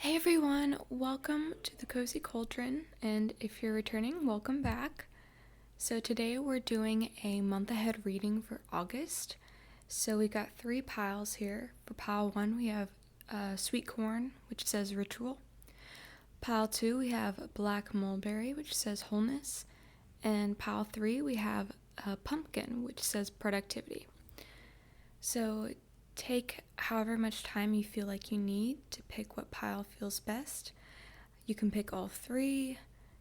Hey everyone, welcome to the Cozy Cauldron, and if you're returning, welcome back. So today we're doing a month ahead reading for August. So we got 3 piles here. For pile 1 we have sweet corn, which says ritual. Pile 2 we have black mulberry, which says wholeness. And pile 3 we have pumpkin, which says productivity. So take however much time you feel like you need to pick what pile feels best. You can pick all 3, you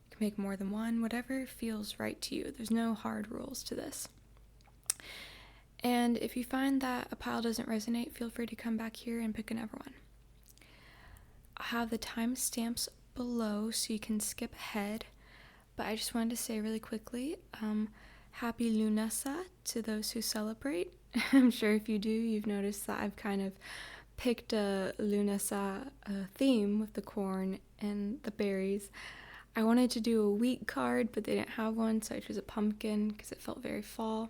can pick more than one, whatever feels right to you. There's no hard rules to this. And if you find that a pile doesn't resonate, feel free to come back here and pick another one. I'll have the timestamps below so you can skip ahead, but I just wanted to say really quickly, happy Lughnasadh to those who celebrate. I'm sure if you do, you've noticed that I've kind of picked a Lughnasadh theme with the corn and the berries. I wanted to do a wheat card, but they didn't have one, so I chose a pumpkin because it felt very fall.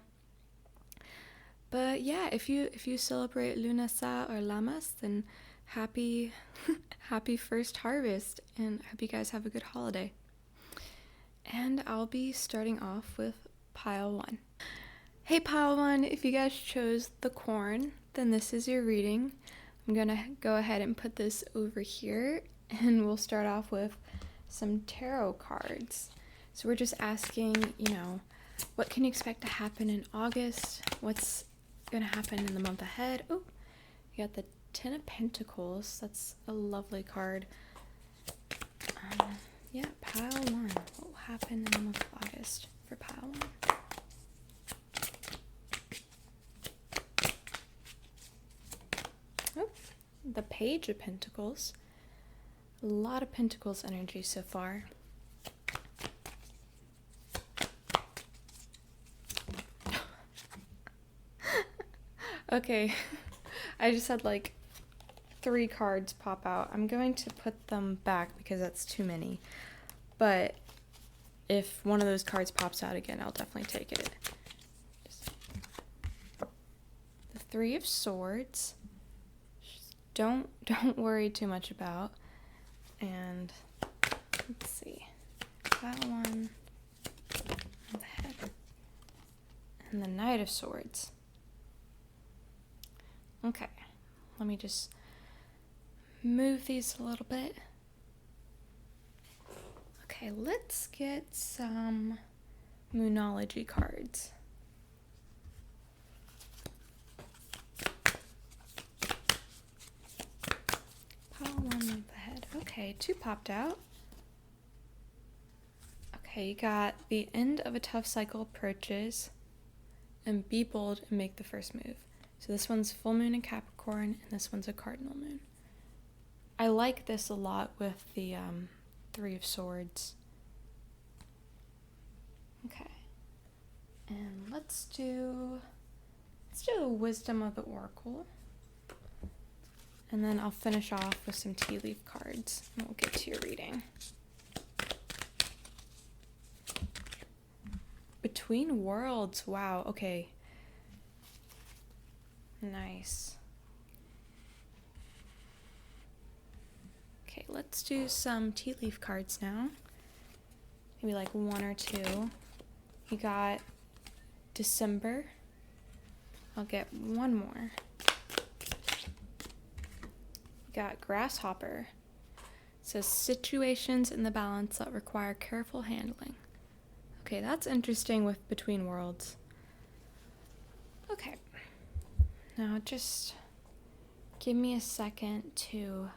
But yeah, if you celebrate Lughnasadh or Lammas, then happy first harvest, and I hope you guys have a good holiday. And I'll be starting off with pile 1. Hey pile 1, if you guys chose the corn, then this is your reading. I'm gonna go ahead and put this over here, and we'll start off with some tarot cards. So we're just asking, what can you expect to happen in August? What's gonna happen in the month ahead? Oh, you got the 10 of Pentacles. That's a lovely card. Pile 1. What will happen in the month of August for pile 1? Oh, the Page of Pentacles. A lot of Pentacles energy so far. Okay, I just had like 3 cards pop out. I'm going to put them back because that's too many. But if one of those cards pops out again, I'll definitely take it. The 3 of Swords. Don't worry too much about. And let's see. That one. The head. And the Knight of Swords. Okay. Let me just move these a little bit. Okay, let's get some Moonology cards. Pile 1 with the head. Okay, 2 popped out. Okay, you got the end of a tough cycle approaches, and be bold and make the first move. So this one's full moon in Capricorn, and this one's a cardinal moon. I like this a lot with the 3 of Swords. Okay. And let's do the Wisdom of the Oracle. And then I'll finish off with some tea leaf cards, and we'll get to your reading. Between Worlds. Wow, okay. Nice. Okay, let's do some tea leaf cards now. Maybe like 1 or 2. You got December. I'll get 1 more. You got Grasshopper. It says situations in the balance that require careful handling. Okay, that's interesting with Between Worlds. Okay. Now just give me a second to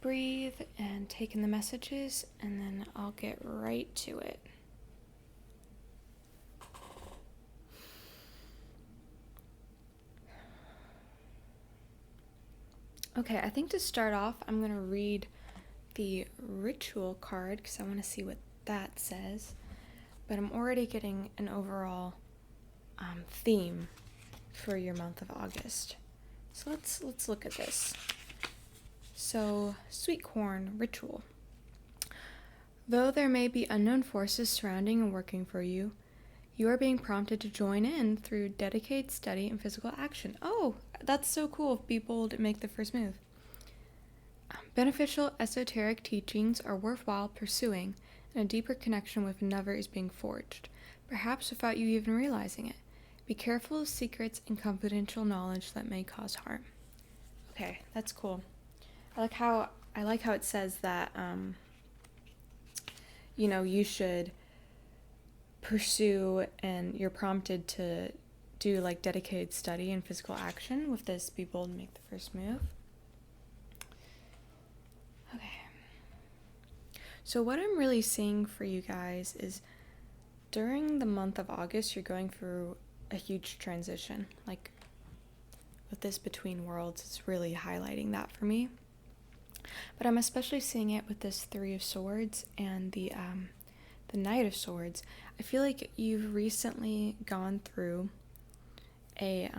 breathe and take in the messages, and then I'll get right to it. Okay, I think to start off, I'm going to read the ritual card because I want to see what that says. But I'm already getting an overall theme for your month of August. So let's look at this. So, sweet corn ritual. Though there may be unknown forces surrounding and working for you, you are being prompted to join in through dedicated study and physical action. Oh, that's so cool. Be bold and make the first move. Beneficial esoteric teachings are worthwhile pursuing, and a deeper connection with another is being forged, perhaps without you even realizing it. Be careful of secrets and confidential knowledge that may cause harm. Okay, that's cool. I like how it says that you should pursue, and you're prompted to do like dedicated study and physical action with this. Be bold and make the first move. Okay. So what I'm really seeing for you guys is during the month of August, you're going through a huge transition. Like with this between worlds, it's really highlighting that for me. But I'm especially seeing it with this Three of Swords and the Knight of Swords. I feel like you've recently gone through it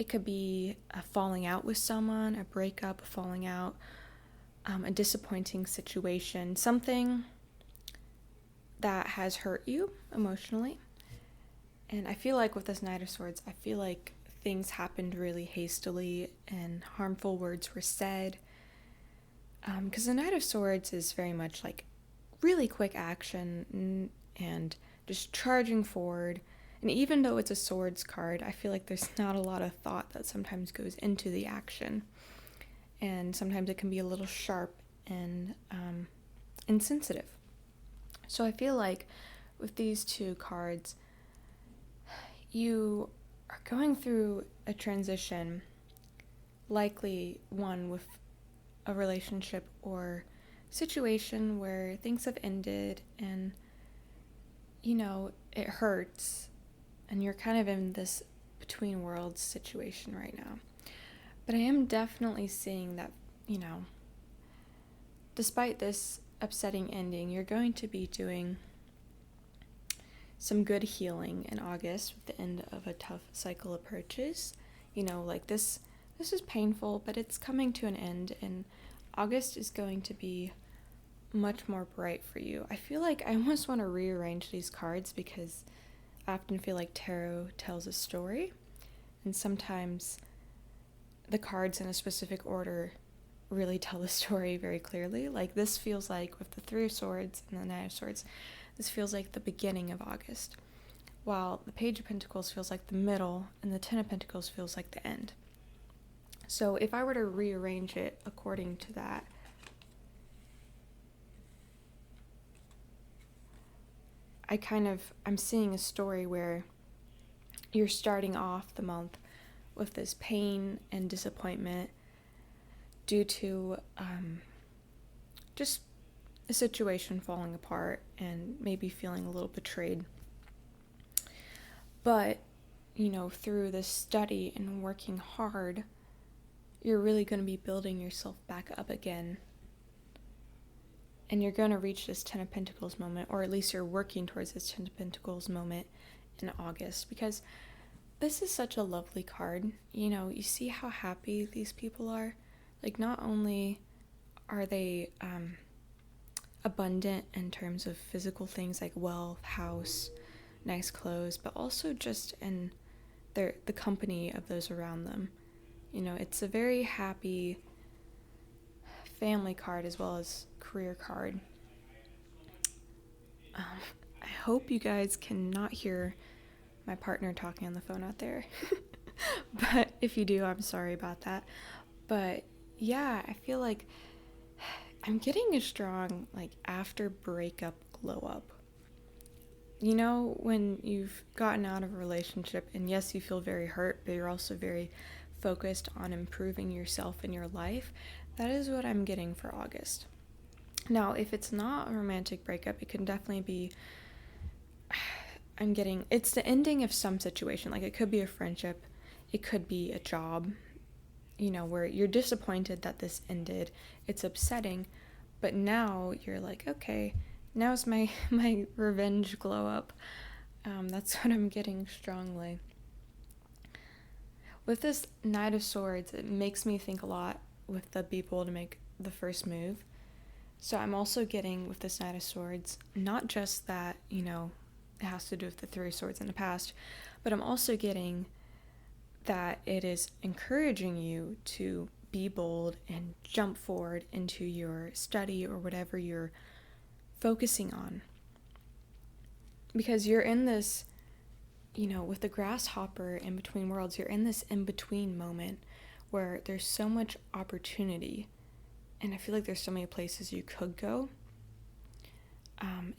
could be a falling out with someone, a breakup, a falling out, a disappointing situation, something that has hurt you emotionally. And I feel like with this Knight of Swords, I feel like things happened really hastily and harmful words were said. Because the Knight of Swords is very much like really quick action and just charging forward. And even though it's a swords card, I feel like there's not a lot of thought that sometimes goes into the action. And sometimes it can be a little sharp and insensitive. So I feel like with these two cards, you are going through a transition, likely one with a relationship or situation where things have ended and, it hurts and you're kind of in this between worlds situation right now. But I am definitely seeing that, despite this upsetting ending, you're going to be doing some good healing in August with the end of a tough cycle approaches. Like this is painful, but it's coming to an end, and August is going to be much more bright for you. I feel like I almost want to rearrange these cards because I often feel like tarot tells a story, and sometimes the cards in a specific order really tell the story very clearly. Like this feels like with the Three of Swords and the Knight of Swords, this feels like the beginning of August, while the Page of Pentacles feels like the middle and the Ten of Pentacles feels like the end. So if I were to rearrange it according to that, I'm seeing a story where you're starting off the month with this pain and disappointment due to just a situation falling apart and maybe feeling a little betrayed. But, through this study and working hard, you're really going to be building yourself back up again. And you're going to reach this Ten of Pentacles moment, or at least you're working towards this Ten of Pentacles moment in August, because this is such a lovely card. You see how happy these people are. Like, not only are they abundant in terms of physical things like wealth, house, nice clothes, but also just in the company of those around them. It's a very happy family card as well as career card. I hope you guys cannot hear my partner talking on the phone out there. But if you do, I'm sorry about that. But yeah, I feel like I'm getting a strong, after breakup glow up. When you've gotten out of a relationship, and yes, you feel very hurt, but you're also very focused on improving yourself in your life. That is what I'm getting for August. Now, if it's not a romantic breakup, it can definitely be, it's the ending of some situation. Like, it could be a friendship, it could be a job, where you're disappointed that this ended. It's upsetting, but now you're like, okay, now's my revenge glow up. That's what I'm getting strongly. With this Knight of Swords, it makes me think a lot with the be bold to make the first move. So I'm also getting with this Knight of Swords, not just that, it has to do with the Three of Swords in the past, but I'm also getting that it is encouraging you to be bold and jump forward into your study or whatever you're focusing on. Because you're in this, with the grasshopper in between worlds, you're in this in-between moment where there's so much opportunity. And I feel like there's so many places you could go.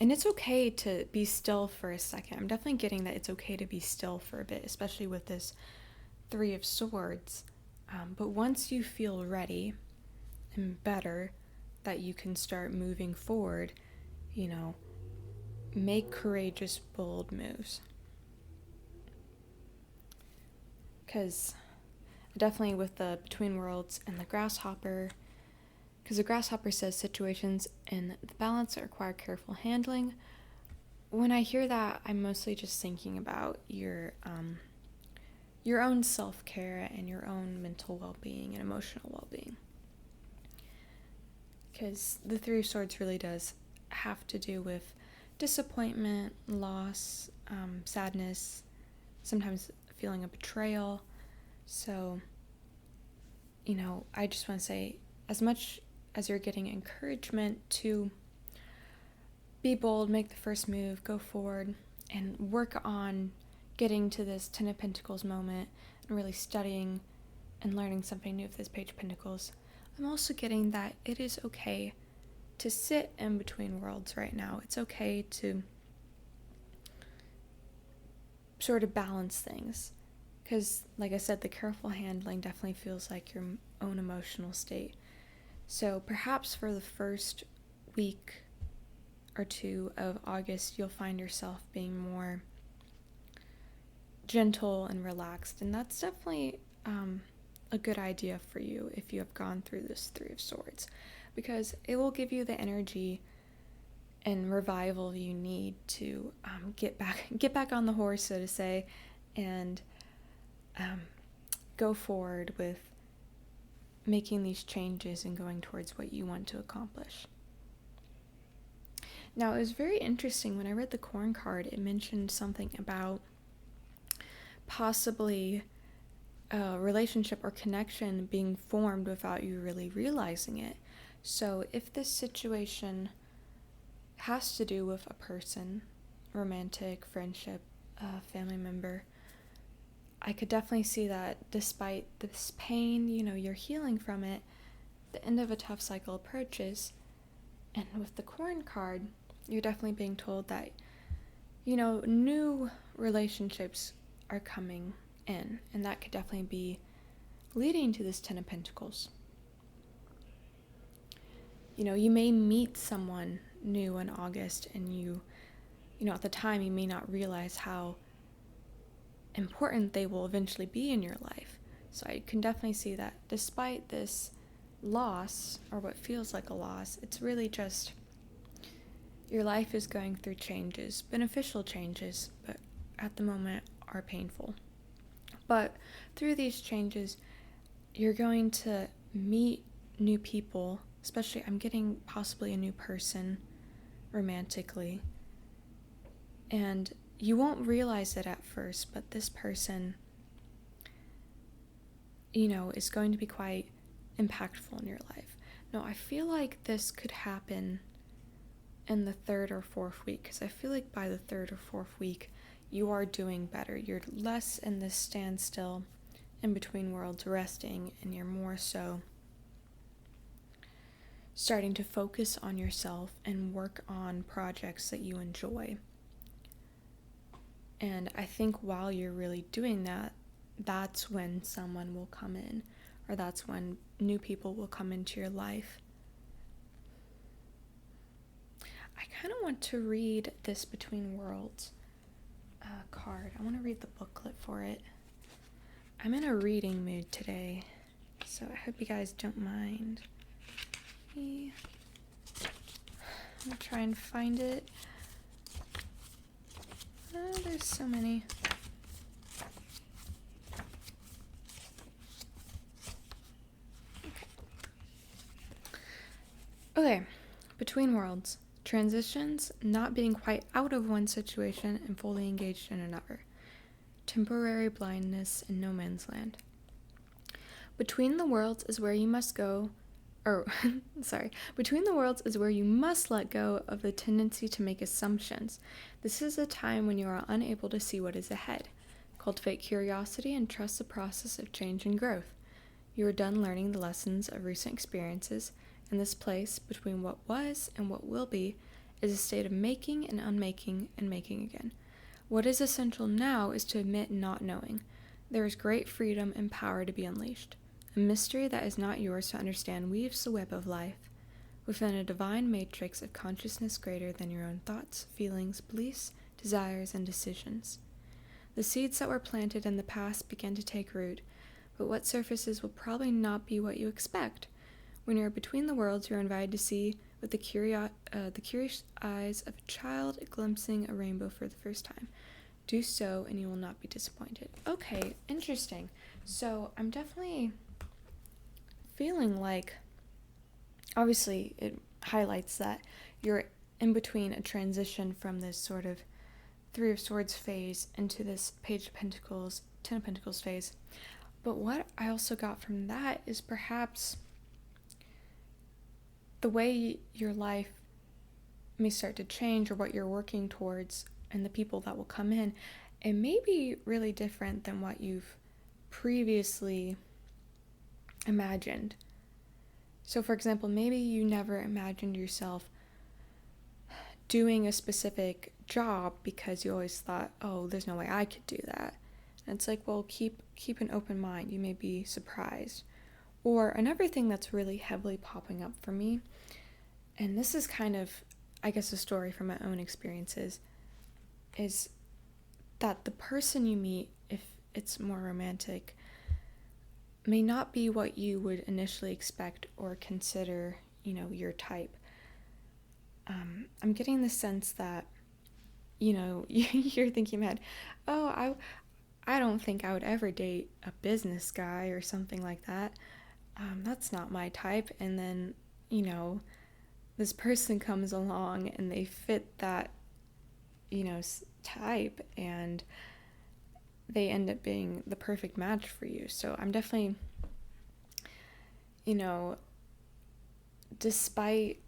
And it's okay to be still for a second. I'm definitely getting that it's okay to be still for a bit, especially with this Three of Swords. But once you feel ready and better, that you can start moving forward, make courageous, bold moves. Because definitely with the Between Worlds and the grasshopper, because the grasshopper says situations in the balance that require careful handling. When I hear that, I'm mostly just thinking about your own self-care and your own mental well-being and emotional well-being. Because the Three of Swords really does have to do with disappointment, loss, sadness, sometimes feeling a betrayal. So, I just want to say, as much as you're getting encouragement to be bold, make the first move, go forward, and work on getting to this Ten of Pentacles moment and really studying and learning something new with this Page of Pentacles, I'm also getting that it is okay to sit in between worlds right now. It's okay to sort of balance things. Because, like I said, the careful handling definitely feels like your own emotional state. So perhaps for the first week or two of August, you'll find yourself being more gentle and relaxed. And that's definitely a good idea for you if you have gone through this Three of Swords. Because it will give you the energy and revival you need to get back on the horse, so to say, and go forward with making these changes and going towards what you want to accomplish. Now, it was very interesting when I read the Corn card. It mentioned something about possibly a relationship or connection being formed without you really realizing it. So if this situation has to do with a person, romantic, friendship, family member, I could definitely see that despite this pain, you're healing from it, the end of a tough cycle approaches. And with the Corn card, you're definitely being told that, new relationships are coming in. And that could definitely be leading to this Ten of Pentacles. You may meet someone new in August, and you at the time you may not realize how important they will eventually be in your life. So I can definitely see that despite this loss, or what feels like a loss, it's really just your life is going through changes, beneficial changes, but at the moment are painful. But through these changes, you're going to meet new people, especially I'm getting possibly a new person romantically, and you won't realize it at first, but this person, is going to be quite impactful in your life. Now, I feel like this could happen in the third or fourth week, because I feel like by the third or fourth week, you are doing better. You're less in this standstill in between worlds resting, and you're more so starting to focus on yourself and work on projects that you enjoy. And I think while you're really doing that, that's when someone will come in, or that's when new people will come into your life. I kind of want to read this Between Worlds card. I want to read the booklet for it. I'm in a reading mood today, so I hope you guys don't mind. I'm gonna try and find it. There's so many. Okay, Between Worlds. Transitions, not being quite out of one situation and fully engaged in another. Temporary blindness in no man's land. Between the worlds is where you must go, or, sorry, between the worlds is where you must let go of the tendency to make assumptions. This is a time when you are unable to see what is ahead. Cultivate curiosity and trust the process of change and growth. You are done learning the lessons of recent experiences, and this place, between what was and what will be, is a state of making and unmaking and making again. What is essential now is to admit not knowing. There is great freedom and power to be unleashed. A mystery that is not yours to understand weaves the web of life within a divine matrix of consciousness greater than your own thoughts, feelings, beliefs, desires, and decisions. The seeds that were planted in the past begin to take root, but what surfaces will probably not be what you expect. When you're between the worlds, you're invited to see with the curious eyes of a child glimpsing a rainbow for the first time. Do so, and you will not be disappointed. Okay, interesting. So I'm definitely feeling like, obviously, it highlights that you're in between a transition from this sort of Three of Swords phase into this Page of Pentacles, Ten of Pentacles phase. But what I also got from that is perhaps the way your life may start to change, or what you're working towards, and the people that will come in, it may be really different than what you've previously imagined. So, for example, maybe you never imagined yourself doing a specific job because you always thought, oh, there's no way I could do that. And it's like, well, keep an open mind. You may be surprised. Or another thing that's really heavily popping up for me, and this is kind of, I guess, a story from my own experiences, is that the person you meet, if it's more romantic, may not be what you would initially expect or consider, your type. I'm getting the sense that, you're thinking about, oh, I don't think I would ever date a business guy or something like that. That's not my type. And then, this person comes along and they fit that, type, and they end up being the perfect match for you. So I'm definitely, despite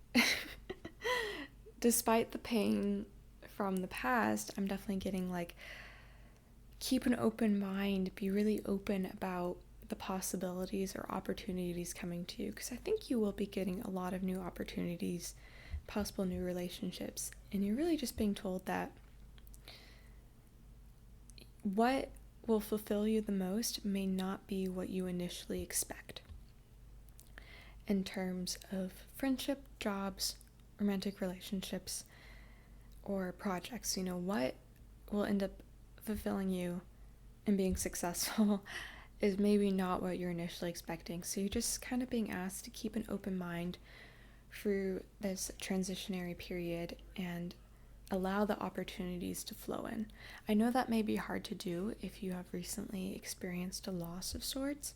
the pain from the past, I'm definitely getting like, keep an open mind, be really open about the possibilities or opportunities coming to you, because I think you will be getting a lot of new opportunities, possible new relationships, and you're really just being told that what will fulfill you the most may not be what you initially expect in terms of friendship, jobs, romantic relationships, or projects. What will end up fulfilling you and being successful is maybe not what you're initially expecting. So you're just kind of being asked to keep an open mind through this transitionary period and allow the opportunities to flow in. I know that may be hard to do if you have recently experienced a loss of sorts,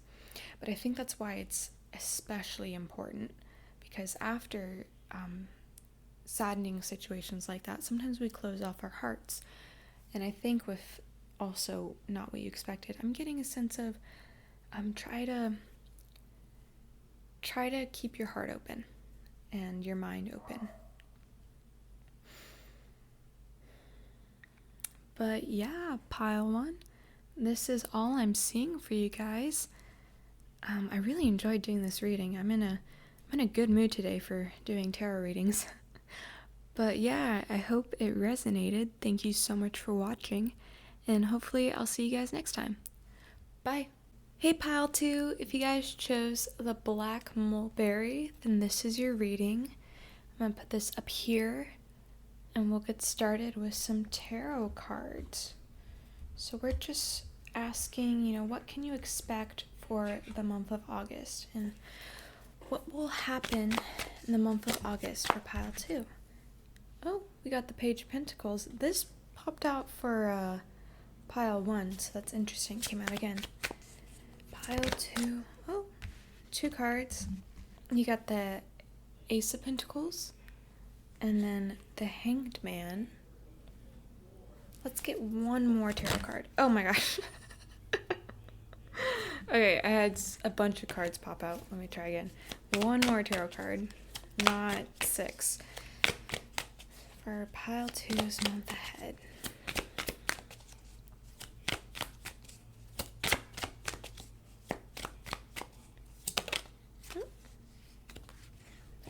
but I think that's why it's especially important, because after saddening situations like that, sometimes we close off our hearts. And I think with also not what you expected, I'm getting a sense of try to keep your heart open and your mind open. But yeah, pile one, this is all I'm seeing for you guys. I really enjoyed doing this reading. I'm in a good mood today for doing tarot readings. But yeah, I hope it resonated. Thank you so much for watching, and hopefully I'll see you guys next time. Bye. Hey pile 2, if you guys chose the black mulberry, then this is your reading. I'm gonna put this up here, and we'll get started with some tarot cards. So we're just asking, what can you expect for the month of August, and what will happen in the month of August for pile 2? Oh, we got the Page of Pentacles. This popped out for pile 1, so that's interesting. Came out again. Pile 2. Oh, 2 cards. You got the Ace of Pentacles, and then the Hanged Man. Let's get one more tarot card. Oh my gosh. Okay, I had a bunch of cards pop out. Let me try again. One more tarot card, not 6. For pile 2's month ahead.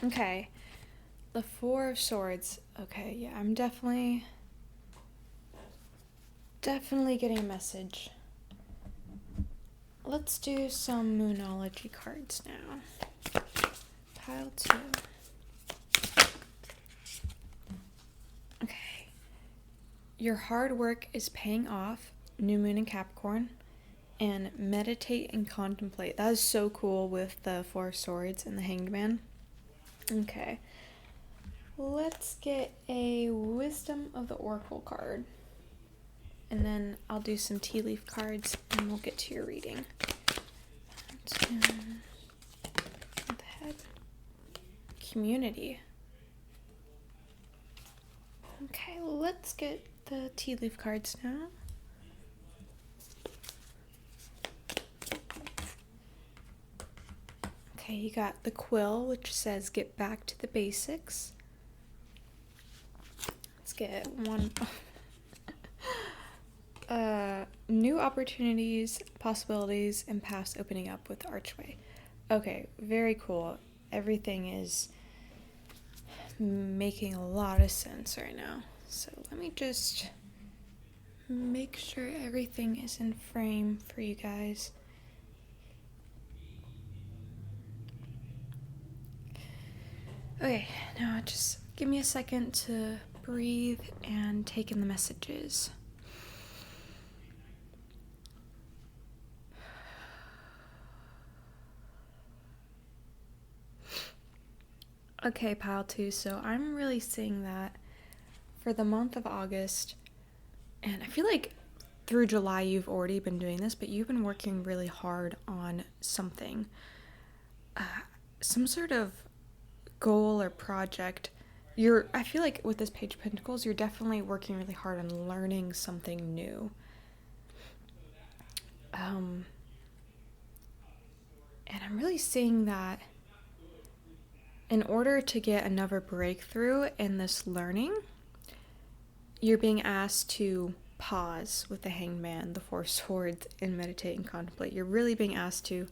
Okay, the 4 of Swords. Okay, yeah, I'm definitely getting a message. Let's do some Moonology cards now. Pile 2. Okay. Your hard work is paying off, New Moon in Capricorn, and meditate and contemplate. That is so cool with the 4 of Swords and the Hanged Man. Okay. Let's get a Wisdom of the Oracle card. And then I'll do some tea leaf cards and we'll get to your reading. What the heck? Community. Okay, let's get the tea leaf cards now. Okay, you got the Quill, which says get back to the basics. Let's get one. New opportunities, possibilities, and paths opening up with Archway. Okay, very cool. Everything is making a lot of sense right now. So let me just make sure everything is in frame for you guys. Okay, now just give me a second to breathe and take in the messages. Okay, pile 2, so I'm really seeing that for the month of August, and I feel like through July you've already been doing this, but you've been working really hard on something. Some sort of goal or project. I feel like with this Page of Pentacles, you're definitely working really hard on learning something new. And I'm really seeing that in order to get another breakthrough in this learning, you're being asked to pause with the Hanged Man, the 4 Swords, and meditate and contemplate. You're really being asked to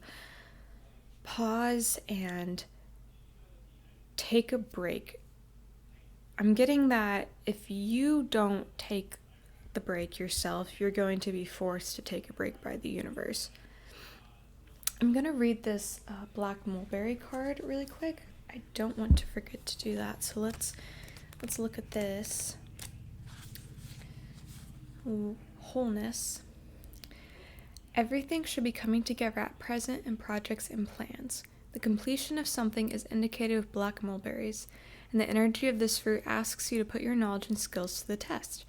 pause and take a break. I'm getting that if you don't take the break yourself, you're going to be forced to take a break by the universe. I'm going to read this Black Mulberry card really quick. I don't want to forget to do that, so let's look at this. Wholeness. Everything should be coming together at present in projects and plans. The completion of something is indicated with black mulberries, and the energy of this fruit asks you to put your knowledge and skills to the test.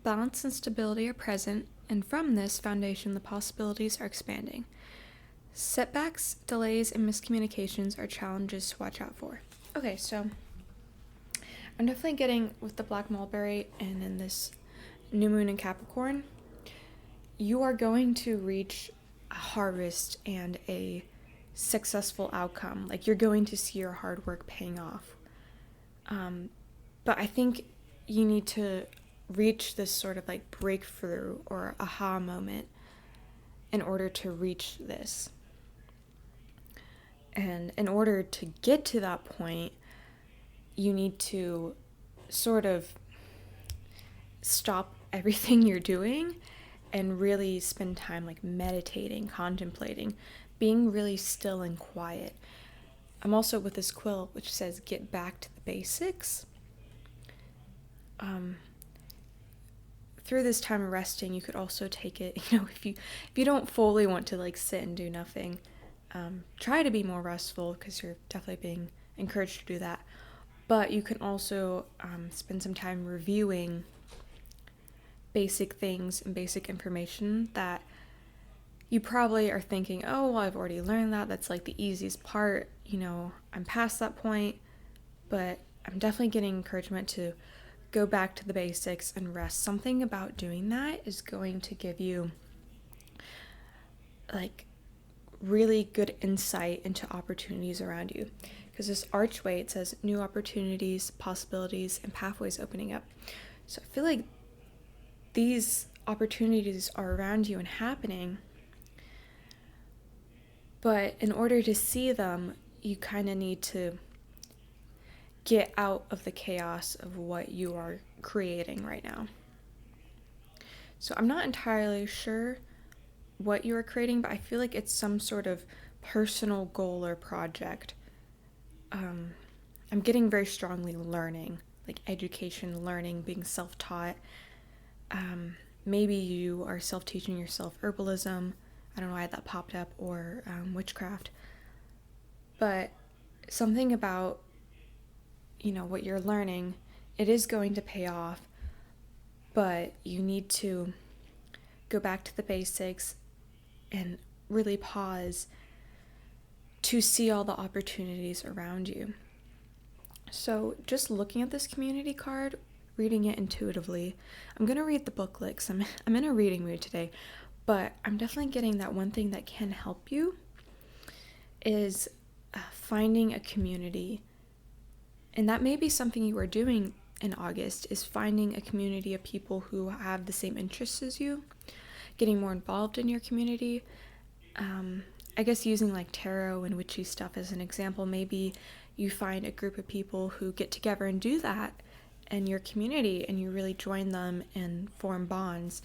Balance and stability are present, and from this foundation the possibilities are expanding. Setbacks, delays, and miscommunications are challenges to watch out for. Okay, so I'm definitely getting with the black mulberry and then this new moon in Capricorn, you are going to reach a harvest and a successful outcome. Like, you're going to see your hard work paying off. But I think you need to reach this sort of like breakthrough or aha moment in order to reach this. And in order to get to that point, you need to sort of stop everything you're doing and really spend time like meditating, contemplating, being really still and quiet. I'm also with this quill which says get back to the basics. Through this time of resting, you could also take it, if you don't fully want to like sit and do nothing, try to be more restful because you're definitely being encouraged to do that. But you can also spend some time reviewing basic things and basic information that you probably are thinking, oh, well, I've already learned that. That's like the easiest part. I'm past that point. But I'm definitely getting encouragement to go back to the basics and rest. Something about doing that is going to give you like really good insight into opportunities around you. Because this archway, it says new opportunities, possibilities, and pathways opening up. So I feel like these opportunities are around you and happening, but in order to see them, you kind of need to get out of the chaos of what you are creating right now. So I'm not entirely sure what you are creating, but I feel like it's some sort of personal goal or project. I'm getting very strongly learning, like education, learning, being self-taught. Maybe you are self-teaching yourself herbalism. I don't know why that popped up, or witchcraft. But something about, what you're learning, it is going to pay off, but you need to go back to the basics and really pause to see all the opportunities around you. So just looking at this community card, reading it intuitively, I'm going to read the booklet because I'm in a reading mood today, but I'm definitely getting that one thing that can help you is finding a community. And that may be something you are doing in August, is finding a community of people who have the same interests as you, getting more involved in your community. I guess using like tarot and witchy stuff as an example, maybe you find a group of people who get together and do that in your community, and you really join them and form bonds,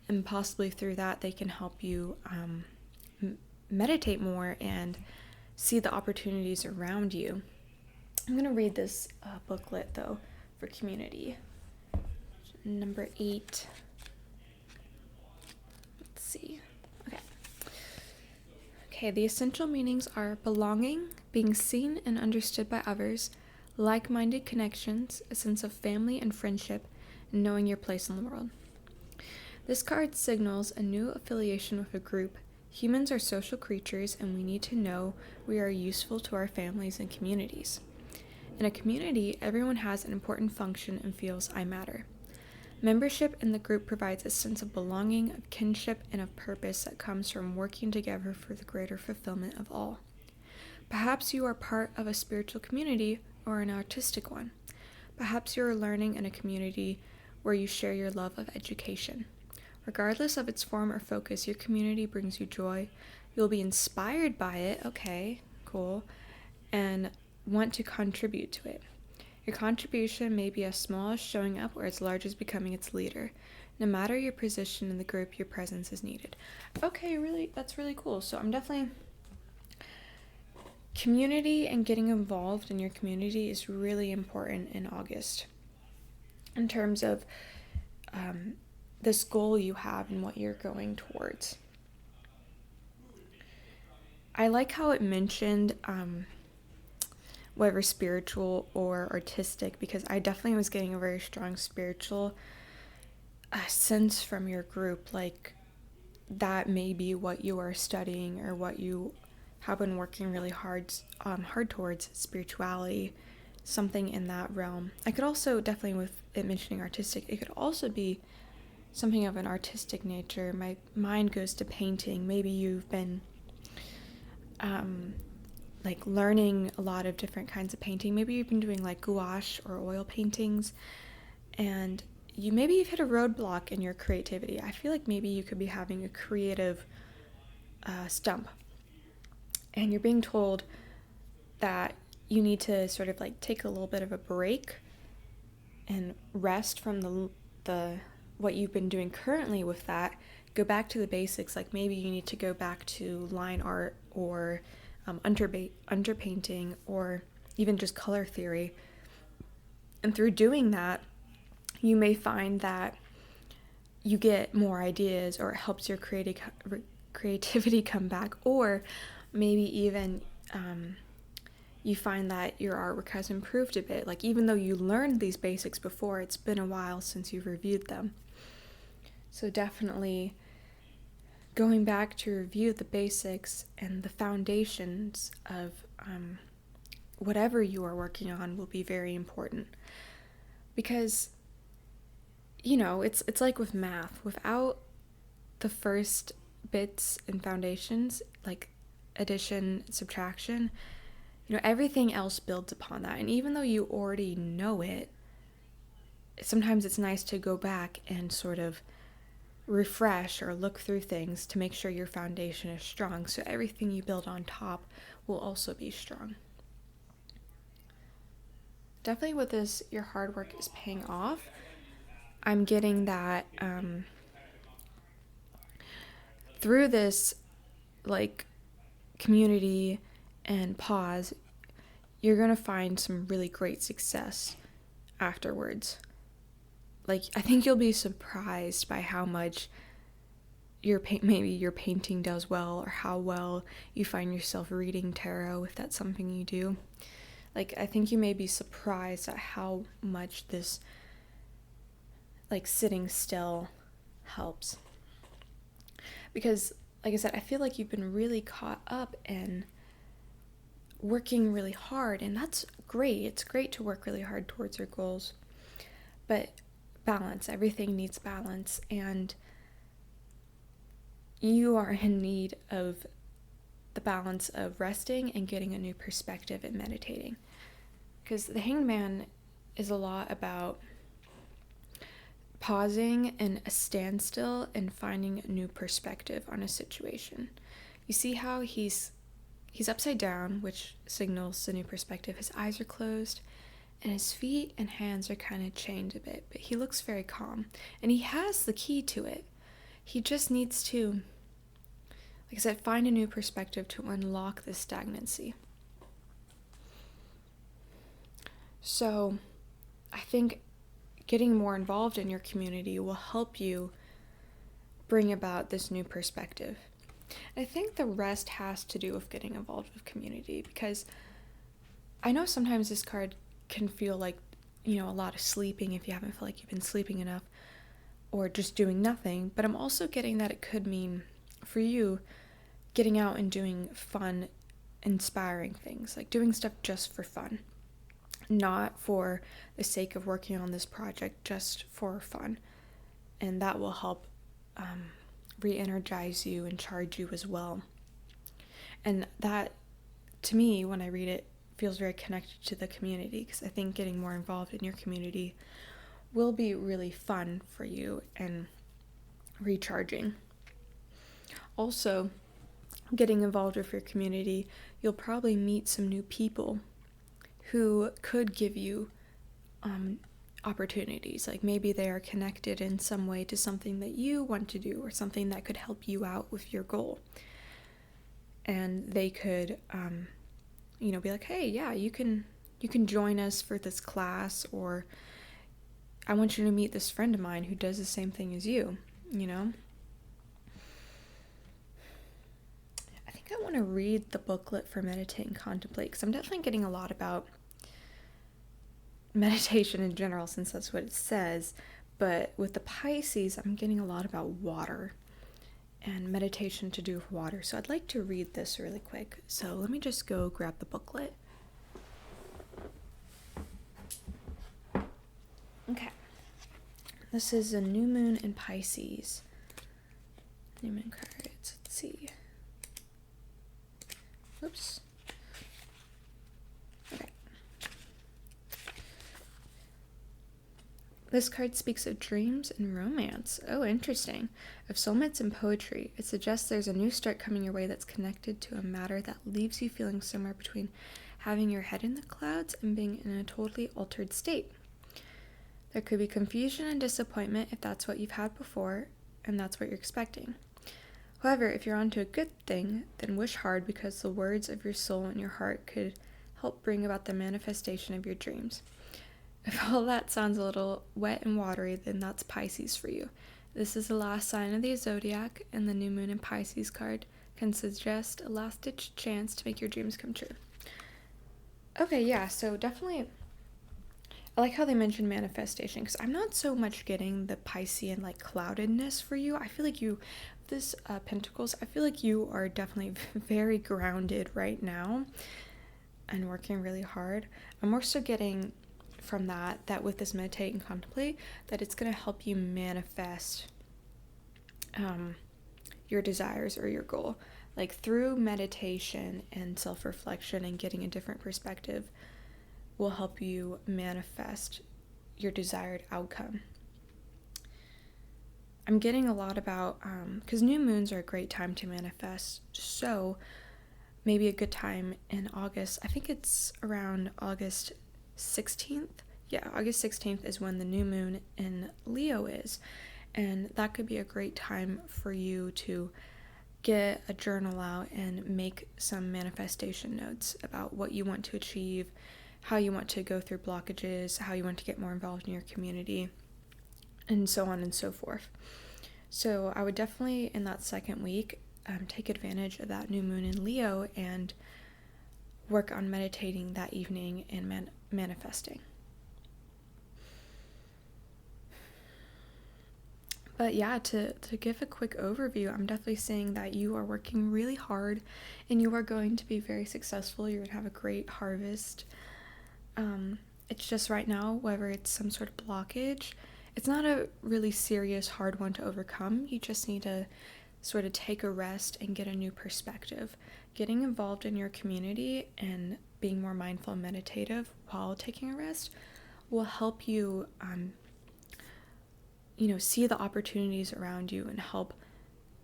and possibly through that they can help you meditate more and see the opportunities around you. I'm going to read this booklet though for community. Number 8. Let's see. Okay, the essential meanings are belonging, being seen and understood by others, like-minded connections, a sense of family and friendship, and knowing your place in the world. This card signals a new affiliation with a group. Humans are social creatures, and we need to know we are useful to our families and communities. In a community, everyone has an important function and feels I matter. Membership in the group provides a sense of belonging, of kinship, and of purpose that comes from working together for the greater fulfillment of all. Perhaps you are part of a spiritual community or an artistic one. Perhaps you are learning in a community where you share your love of education. Regardless of its form or focus, your community brings you joy. You'll be inspired by it, okay, cool, and want to contribute to it. Your contribution may be as small as showing up or as large as becoming its leader. No matter your position in the group, your presence is needed. Okay, that's really cool. So I'm definitely... Community and getting involved in your community is really important in August in terms of this goal you have and what you're going towards. I like how it mentioned whether spiritual or artistic, because I definitely was getting a very strong spiritual sense from your group, like that may be what you are studying or what you have been working really hard towards, spirituality, something in that realm. I could also, definitely with it mentioning artistic, it could also be something of an artistic nature. My mind goes to painting. Maybe you've been like learning a lot of different kinds of painting. Maybe you've been doing like gouache or oil paintings, and you've hit a roadblock in your creativity. I feel like maybe you could be having a creative stump, and you're being told that you need to sort of like take a little bit of a break and rest from the what you've been doing currently with that. Go back to the basics. Like maybe you need to go back to line art or underpainting, or even just color theory. And through doing that, you may find that you get more ideas, or it helps your creativity come back, or maybe even you find that your artwork has improved a bit. Like even though you learned these basics before, it's been a while since you've reviewed them. So definitely going back to review the basics and the foundations of whatever you are working on will be very important. Because, it's like with math. Without the first bits and foundations, like addition, subtraction, everything else builds upon that. And even though you already know it, sometimes it's nice to go back and sort of refresh or look through things to make sure your foundation is strong, so everything you build on top will also be strong. Definitely with this, your hard work is paying off. I'm getting that through this community and pause, you're going to find some really great success afterwards. I think you'll be surprised by how much maybe your painting does well, or how well you find yourself reading tarot, if that's something you do. I think you may be surprised at how much this sitting still helps. Because, like I said, I feel like you've been really caught up in working really hard, and that's great. It's great to work really hard towards your goals. But balance, everything needs balance, and you are in need of the balance of resting and getting a new perspective and meditating. Because the Hanged Man is a lot about pausing and a standstill and finding a new perspective on a situation. You see how he's upside down, which signals a new perspective. His eyes are closed, and his feet and hands are kind of chained a bit, but he looks very calm, and he has the key to it. He just needs to, like I said, find a new perspective to unlock this stagnancy. So I think getting more involved in your community will help you bring about this new perspective. I think the rest has to do with getting involved with community, because I know sometimes this card can feel like, a lot of sleeping if you haven't felt like you've been sleeping enough, or just doing nothing. But I'm also getting that it could mean, for you, getting out and doing fun, inspiring things, like doing stuff just for fun, not for the sake of working on this project, just for fun. And that will help re-energize you and charge you as well. And that, to me, when I read it, feels very connected to the community, because I think getting more involved in your community will be really fun for you and recharging. Also, getting involved with your community, you'll probably meet some new people who could give you opportunities. Maybe they are connected in some way to something that you want to do, or something that could help you out with your goal. And they could be like, hey, yeah, you can join us for this class, or I want you to meet this friend of mine who does the same thing as you. I think I want to read the booklet for Meditate and Contemplate, because I'm definitely getting a lot about meditation in general, since that's what it says. But with the Pisces, I'm getting a lot about water and meditation to do with water. So I'd like to read this really quick. So let me just go grab the booklet. Okay. This is a new moon in Pisces. New moon cards. Let's see. Oops. Okay. This card speaks of dreams and romance. Oh, interesting. Of soulmates and poetry. It suggests there's a new start coming your way that's connected to a matter that leaves you feeling somewhere between having your head in the clouds and being in a totally altered state. There could be confusion and disappointment if that's what you've had before and that's what you're expecting. However, if you're onto a good thing, then wish hard, because the words of your soul and your heart could help bring about the manifestation of your dreams. If all that sounds a little wet and watery, then that's Pisces for you. This is the last sign of the zodiac, and the new moon in Pisces card can suggest a last-ditch chance to make your dreams come true. Okay, yeah, so definitely, I like how they mentioned manifestation, because I'm not so much getting the Piscean, cloudedness for you. I feel like this Pentacles, I feel like you are definitely very grounded right now and working really hard. I'm more so getting from that with this Meditate and Contemplate, that it's going to help you manifest your desires or your goal. like through meditation and self-reflection and getting a different perspective will help you manifest your desired outcome. I'm getting a lot about, because new moons are a great time to manifest, so maybe a good time in August. I think it's around August 16th. Yeah, August 16th is when the new moon in Leo is, and that could be a great time for you to get a journal out and make some manifestation notes about what you want to achieve, how you want to go through blockages, how you want to get more involved in your community, and so on and so forth. So I would definitely, in that second week, take advantage of that new moon in Leo and work on meditating that evening and manifesting. But yeah, to give a quick overview, I'm definitely saying that you are working really hard and you are going to be very successful. You're going to have a great harvest. It's just right now, whether it's some sort of blockage, it's not a really serious, hard one to overcome. You just need to sort of take a rest and get a new perspective. Getting involved in your community and being more mindful and meditative while taking a rest will help you, see the opportunities around you and help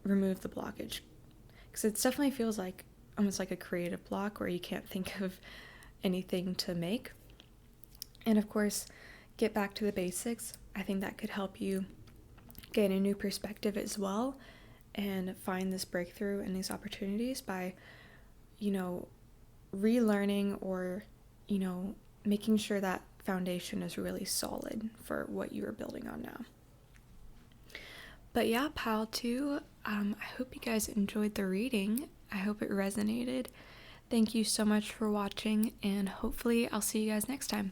remove the blockage. Because it definitely feels like almost like a creative block where you can't think of anything to make. And of course, get back to the basics. I think that could help you gain a new perspective as well and find this breakthrough and these opportunities by, relearning or, making sure that foundation is really solid for what you are building on now. But yeah, pile 2, I hope you guys enjoyed the reading. I hope it resonated. Thank you so much for watching, and hopefully I'll see you guys next time.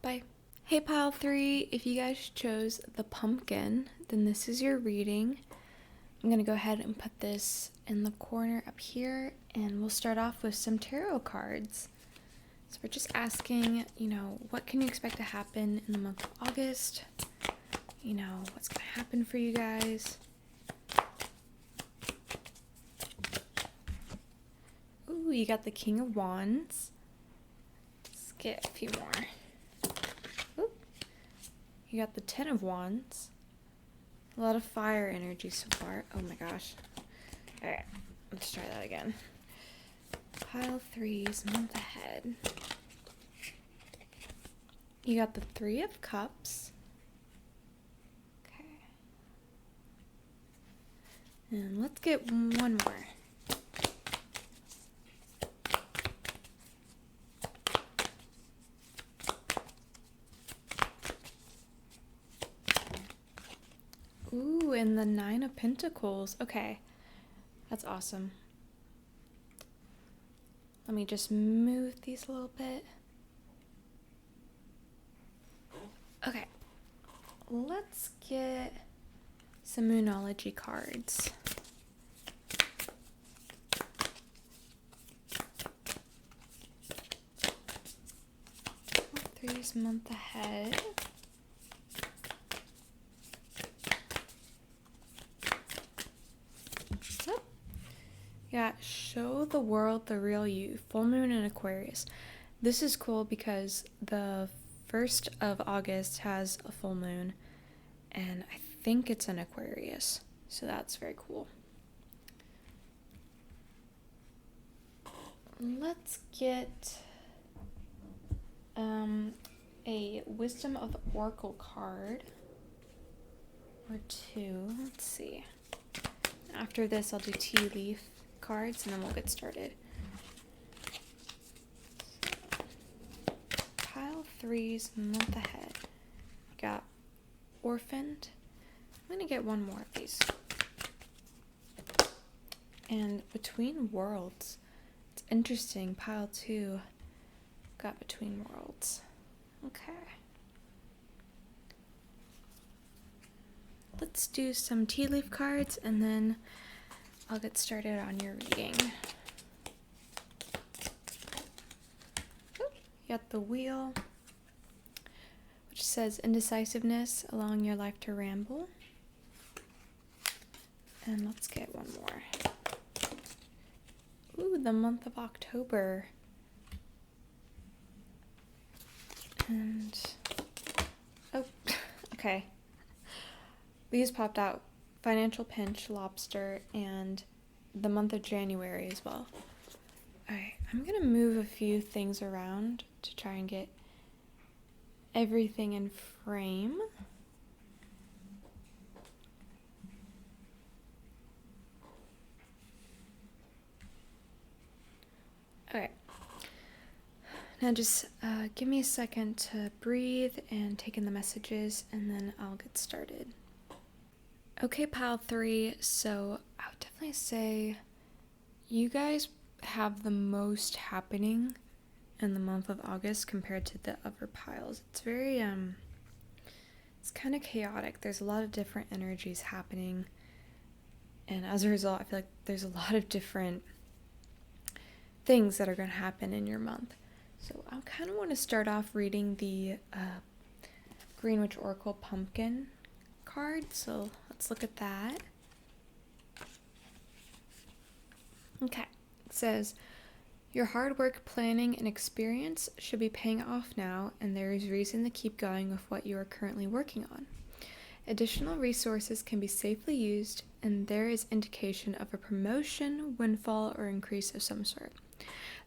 Bye. Hey pile 3, if you guys chose the pumpkin, then this is your reading. I'm going to go ahead and put this in the corner up here, and we'll start off with some tarot cards. So we're just asking, what can you expect to happen in the month of August? What's going to happen for you guys? Ooh, you got the King of Wands. Let's get a few more. Ooh. You got the Ten of Wands. A lot of fire energy so far. Oh my gosh. Alright, let's try that again. Pile 3's month ahead. You got the Three of Cups. Okay. And let's get one more. Ooh, and the Nine of Pentacles. Okay, that's awesome. Let me just move these a little bit. Okay, let's get some Moonology cards. Three's month ahead. Yeah, show the world the real you. Full moon in Aquarius. This is cool because the 1st of August has a full moon, and I think it's in Aquarius, so that's very cool. Let's get a Wisdom of the Oracle card or two. Let's see. After this, I'll do tea leaf cards, and then we'll get started. Pile 3's month ahead. Got Orphaned. I'm gonna get one more of these. And Between Worlds. It's interesting. Pile 2 got Between Worlds. Okay. Let's do some tea leaf cards, and then I'll get started on your reading. You got the Wheel, which says indecisiveness, allowing your life to ramble. And let's get one more. Ooh, the month of October. And, oh, okay. These popped out. Financial pinch, lobster, and the month of January as well. Alright, I'm gonna move a few things around to try and get everything in frame. Okay. Now just give me a second to breathe and take in the messages, and then I'll get started. Okay, pile 3, so I would definitely say you guys have the most happening in the month of August compared to the other piles. It's very, it's kind of chaotic. There's a lot of different energies happening, and as a result, I feel like there's a lot of different things that are going to happen in your month. So I kind of want to start off reading the Green Witch Oracle Pumpkin card, so let's look at that. Okay, it says, your hard work, planning, and experience should be paying off now, and there is reason to keep going with what you are currently working on. Additional resources can be safely used, and there is indication of a promotion, windfall, or increase of some sort.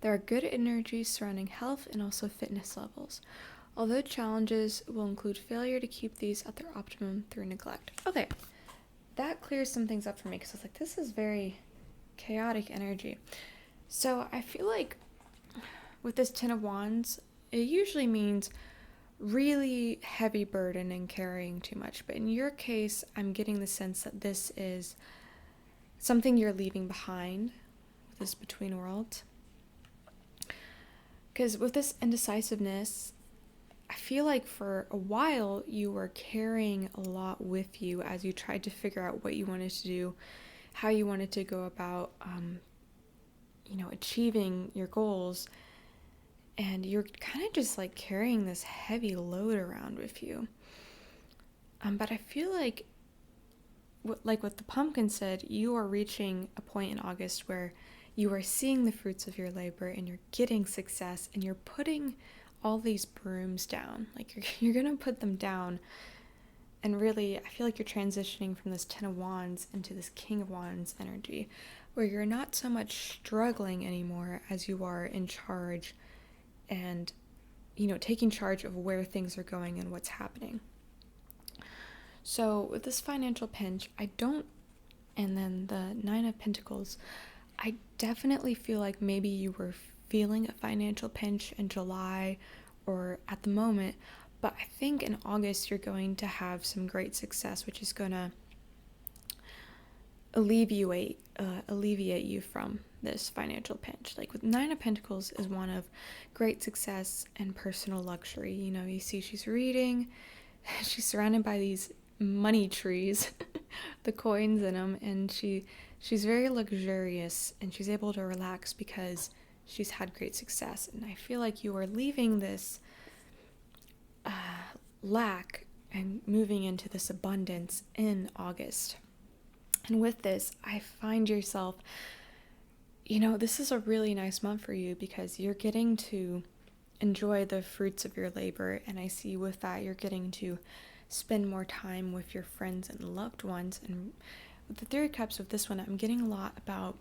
There are good energies surrounding health and also fitness levels, although challenges will include failure to keep these at their optimum through neglect. Okay, that clears some things up for me, because I was like, this is very chaotic energy. So I feel like with this Ten of Wands, it usually means really heavy burden and carrying too much. But in your case, I'm getting the sense that this is something you're leaving behind with this between worlds. Because with this indecisiveness, I feel like for a while you were carrying a lot with you as you tried to figure out what you wanted to do, how you wanted to go about, achieving your goals. And you're kind of just like carrying this heavy load around with you. But I feel like what the pumpkin said, you are reaching a point in August where you are seeing the fruits of your labor and you're getting success and you're putting all these brooms down. Like you're going to put them down. And really, I feel like you're transitioning from this Ten of Wands into this King of Wands energy, where you're not so much struggling anymore as you are in charge and, taking charge of where things are going and what's happening. So with this financial pinch, and then the Nine of Pentacles, I definitely feel like maybe you were feeling a financial pinch in July or at the moment, but I think in August you're going to have some great success, which is going to alleviate you from this financial pinch. Like with Nine of Pentacles is one of great success and personal luxury. You see she's reading, she's surrounded by these money trees, the coins in them, and she's very luxurious and she's able to relax because she's had great success. And I feel like you are leaving this lack and moving into this abundance in August. And with this, I find yourself, this is a really nice month for you because you're getting to enjoy the fruits of your labor. And I see with that, you're getting to spend more time with your friends and loved ones. And with the Three of Cups, with this one, I'm getting a lot about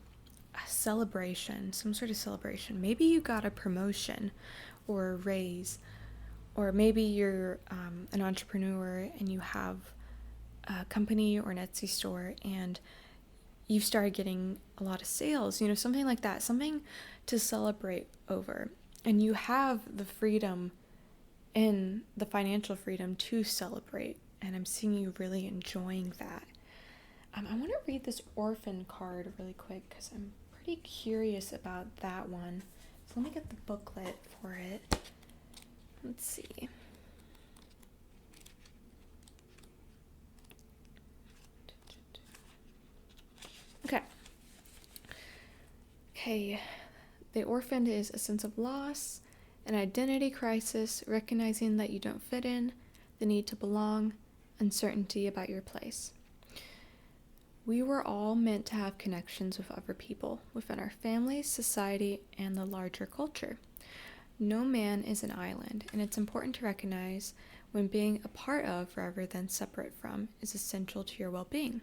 a celebration, some sort of celebration. Maybe you got a promotion or a raise, or maybe you're an entrepreneur and you have a company or an Etsy store and you've started getting a lot of sales, something like that, something to celebrate over. And you have the freedom and the financial freedom to celebrate. And I'm seeing you really enjoying that. I want to read this orphan card really quick because I'm pretty curious about that one. So let me get the booklet for it. Let's see. Okay. The orphaned is a sense of loss, an identity crisis, recognizing that you don't fit in, the need to belong, uncertainty about your place. We were all meant to have connections with other people within our families, society, and the larger culture. No man is an island, and it's important to recognize when being a part of rather than separate from is essential to your well-being.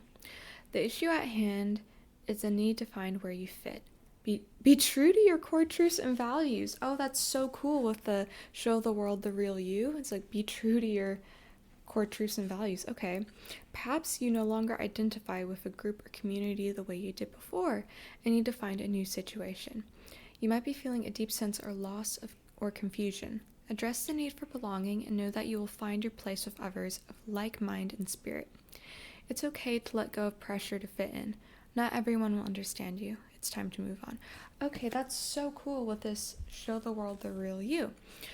The issue at hand is a need to find where you fit. Be true to your core truths and values. Oh, that's so cool with the show the world the real you. It's like be true to your core truths and values. Okay. Perhaps you no longer identify with a group or community the way you did before and need to find a new situation. You might be feeling a deep sense or loss of or confusion. Address the need for belonging and know that you will find your place with others of like mind and spirit. It's okay to let go of pressure to fit in. Not everyone will understand you. It's time to move on. Okay, that's so cool with this show the world the real you.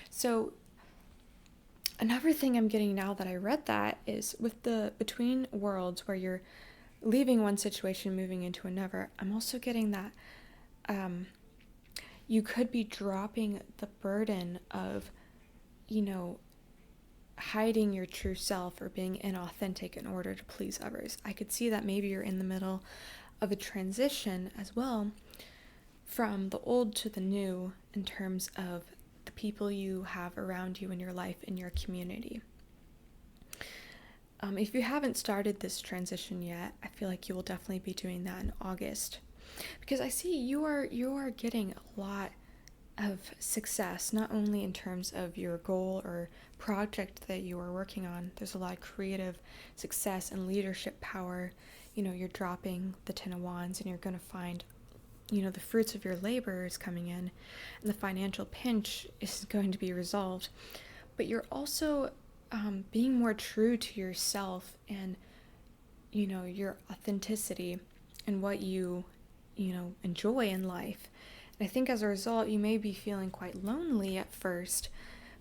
So another thing I'm getting now that I read that is with the between worlds where you're leaving one situation, moving into another, I'm also getting that you could be dropping the burden of, hiding your true self or being inauthentic in order to please others. I could see that maybe you're in the middle of a transition as well from the old to the new in terms of the people you have around you in your life, in your community. If you haven't started this transition yet, I feel like you will definitely be doing that in August, because I see you are getting a lot of success, not only in terms of your goal or project that you are working on. There's a lot of creative success and leadership power. You're dropping the 10 of Wands and you're going to find, the fruits of your labor is coming in and the financial pinch is going to be resolved. But you're also being more true to yourself and, your authenticity and what you enjoy in life. And I think as a result, you may be feeling quite lonely at first,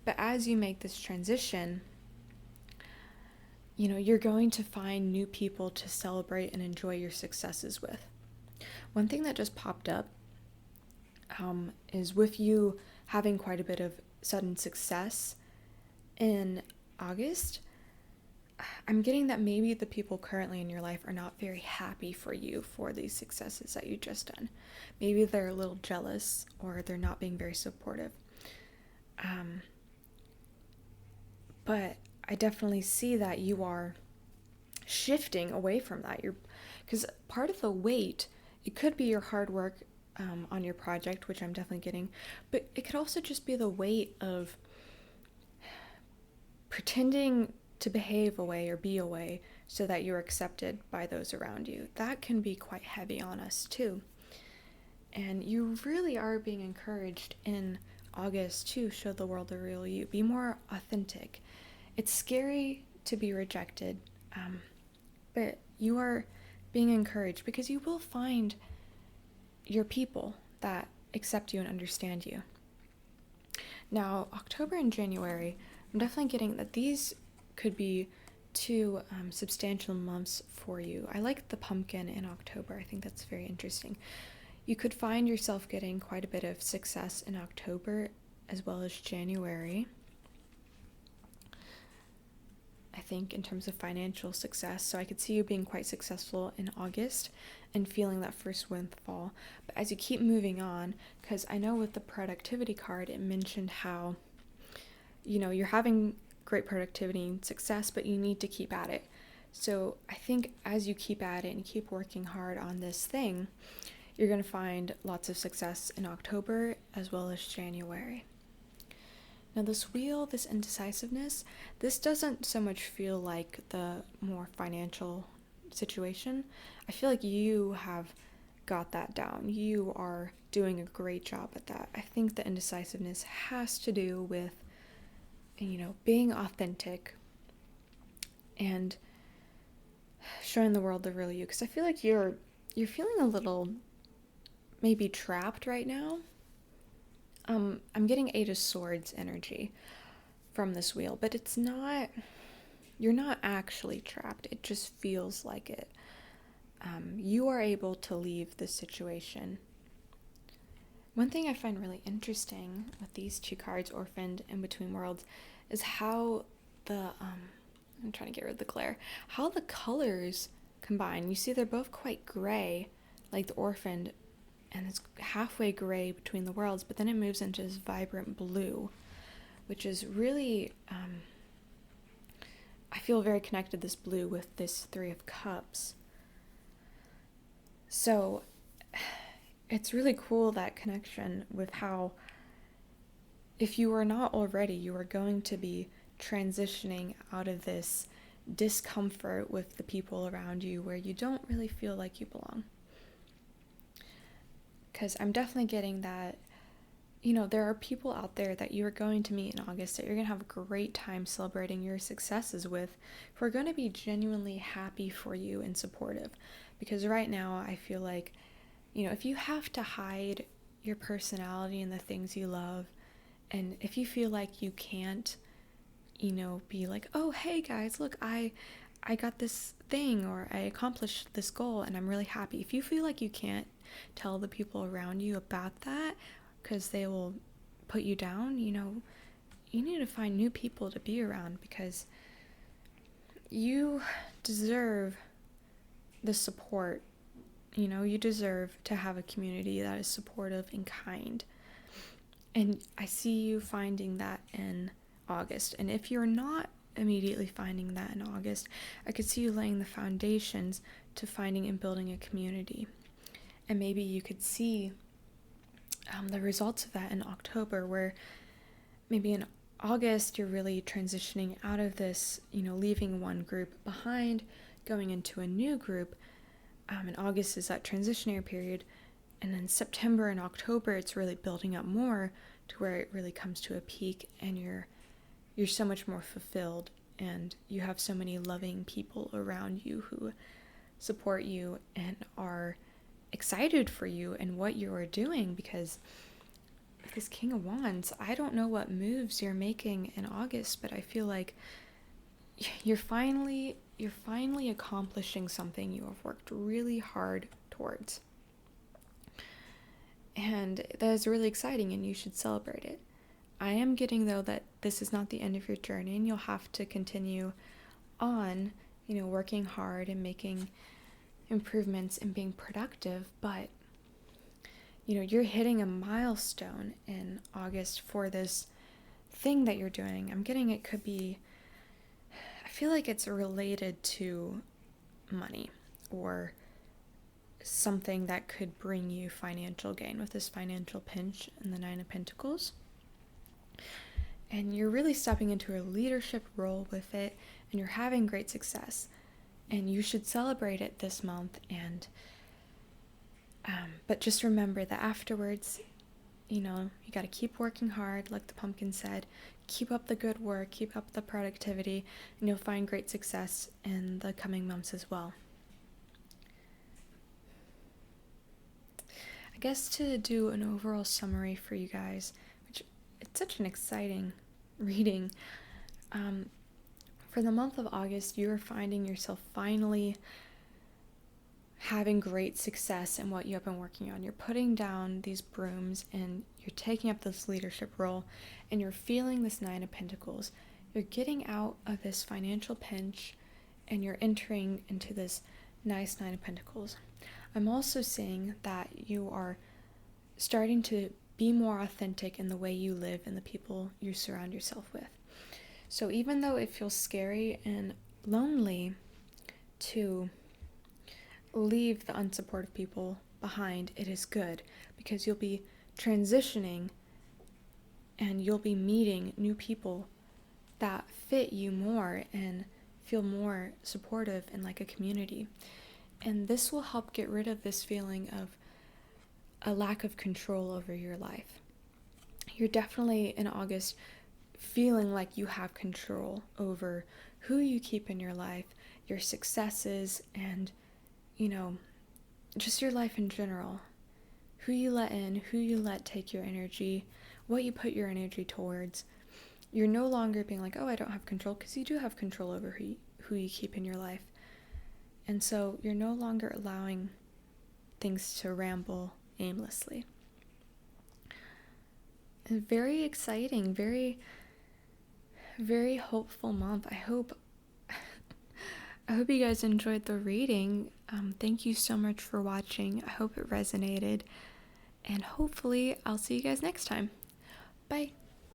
but as you make this transition, you're going to find new people to celebrate and enjoy your successes with. One thing that just popped up is with you having quite a bit of sudden success in August, I'm getting that maybe the people currently in your life are not very happy for you for these successes that you just done. Maybe they're a little jealous or they're not being very supportive. But I definitely see that you are shifting away from that. Because part of the weight, it could be your hard work on your project, which I'm definitely getting, but it could also just be the weight of pretending to behave a way or be a way so that you're accepted by those around you. That can be quite heavy on us too. And you really are being encouraged in August to show the world the real you. Be more authentic. It's scary to be rejected, but you are being encouraged because you will find your people that accept you and understand you. Now, October and January, I'm definitely getting that these could be two substantial months for you. I like the pumpkin in October. I think that's very interesting. You could find yourself getting quite a bit of success in October as well as January. I think in terms of financial success. So I could see you being quite successful in August and feeling that first windfall. But as you keep moving on, because I know with the productivity card, it mentioned how, you're having great productivity and success, but you need to keep at it. So I think as you keep at it and keep working hard on this thing, you're going to find lots of success in October as well as January. Now this wheel, this indecisiveness, this doesn't so much feel like the more financial situation. I feel like you have got that down. You are doing a great job at that. I think the indecisiveness has to do with, being authentic and showing the world the real you. Because I feel like you're feeling a little maybe trapped right now. I'm getting Eight of Swords energy from this wheel, but it's not, you're not actually trapped. It just feels like it. You are able to leave this situation. One thing I find really interesting with these two cards, Orphaned and Between Worlds, is how the, I'm trying to get rid of the glare, how the colors combine. You see they're both quite gray, like the orphaned, and it's halfway gray between the worlds, but then it moves into this vibrant blue, which is really, I feel very connected, this blue, with this Three of Cups. So it's really cool, that connection with how, if you are not already, you are going to be transitioning out of this discomfort with the people around you where you don't really feel like you belong. Because I'm definitely getting that, there are people out there that you are going to meet in August that you're going to have a great time celebrating your successes with, who are going to be genuinely happy for you and supportive. Because right now, I feel like, if you have to hide your personality and the things you love, and if you feel like you can't, be like, oh, hey guys, look, I got this thing, or I accomplished this goal and I'm really happy. If you feel like you can't tell the people around you about that because they will put you down, you need to find new people to be around, because you deserve the support. You deserve to have a community that is supportive and kind. And I see you finding that in August. And if you're not immediately finding that in August, I could see you laying the foundations to finding and building a community. And maybe you could see the results of that in October, where maybe in August you're really transitioning out of this, leaving one group behind, going into a new group. And August is that transitionary period. And then September and October, it's really building up more to where it really comes to a peak, and you're so much more fulfilled, and you have so many loving people around you who support you and are excited for you and what you are doing. Because with this King of Wands, I don't know what moves you're making in August, but I feel like you're finally accomplishing something you have worked really hard towards. And that is really exciting, and you should celebrate it. I am getting, though, that this is not the end of your journey, and you'll have to continue on, working hard and making improvements and being productive. But, you're hitting a milestone in August for this thing that you're doing. I'm getting it could be, I feel like it's related to money, or something that could bring you financial gain, with this financial pinch and the Nine of Pentacles. And you're really stepping into a leadership role with it, and you're having great success, and you should celebrate it this month. And but just remember that afterwards, you got to keep working hard, like the pumpkin said. Keep up the good work, keep up the productivity, and you'll find great success in the coming months as well. I guess to do an overall summary for you guys, which it's such an exciting reading, for the month of August, you're finding yourself finally having great success in what you have been working on. You're putting down these brooms and you're taking up this leadership role, and you're feeling this Nine of Pentacles. You're getting out of this financial pinch, and you're entering into this nice Nine of Pentacles. I'm also seeing that you are starting to be more authentic in the way you live and the people you surround yourself with. So even though it feels scary and lonely to leave the unsupportive people behind, it is good, because you'll be transitioning and you'll be meeting new people that fit you more and feel more supportive and like a community. And this will help get rid of this feeling of a lack of control over your life. You're definitely in August feeling like you have control over who you keep in your life, your successes, and, just your life in general. Who you let in, who you let take your energy, what you put your energy towards. You're no longer being like, oh, I don't have control, because you do have control over who you keep in your life. And so you're no longer allowing things to ramble aimlessly. And very exciting, very, very hopeful month. I I hope you guys enjoyed the reading. Thank you so much for watching. I hope it resonated. And hopefully I'll see you guys next time. Bye.